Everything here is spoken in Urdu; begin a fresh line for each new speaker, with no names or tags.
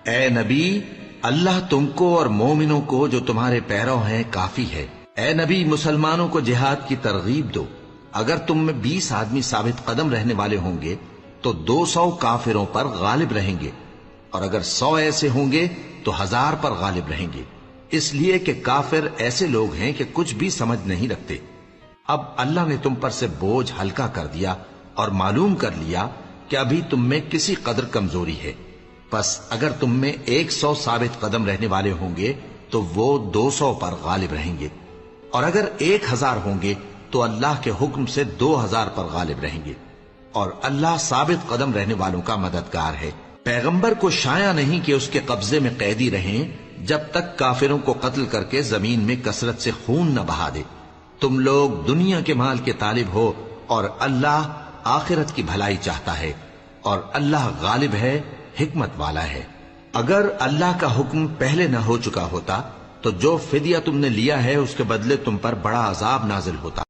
اے نبی، اللہ تم کو اور مومنوں کو جو تمہارے پیرو ہیں کافی ہے۔ اے نبی، مسلمانوں کو جہاد کی ترغیب دو۔ اگر تم میں 20 آدمی ثابت قدم رہنے والے ہوں گے تو 200 کافروں پر غالب رہیں گے، اور اگر 100 ایسے ہوں گے تو 1000 پر غالب رہیں گے، اس لیے کہ کافر ایسے لوگ ہیں کہ کچھ بھی سمجھ نہیں رکھتے۔ اب اللہ نے تم پر سے بوجھ ہلکا کر دیا اور معلوم کر لیا کہ ابھی تم میں کسی قدر کمزوری ہے، پس اگر تم میں 100 ثابت قدم رہنے والے ہوں گے تو وہ 200 پر غالب رہیں گے، اور اگر 1000 ہوں گے تو اللہ کے حکم سے 2000 پر غالب رہیں گے، اور اللہ ثابت قدم رہنے والوں کا مددگار ہے۔ پیغمبر کو شایع نہیں کہ اس کے قبضے میں قیدی رہیں جب تک کافروں کو قتل کر کے زمین میں کثرت سے خون نہ بہا دے۔ تم لوگ دنیا کے مال کے طالب ہو اور اللہ آخرت کی بھلائی چاہتا ہے، اور اللہ غالب ہے، حکمت والا ہے۔ اگر اللہ کا حکم پہلے نہ ہو چکا ہوتا تو جو فدیہ تم نے لیا ہے اس کے بدلے تم پر بڑا عذاب نازل ہوتا۔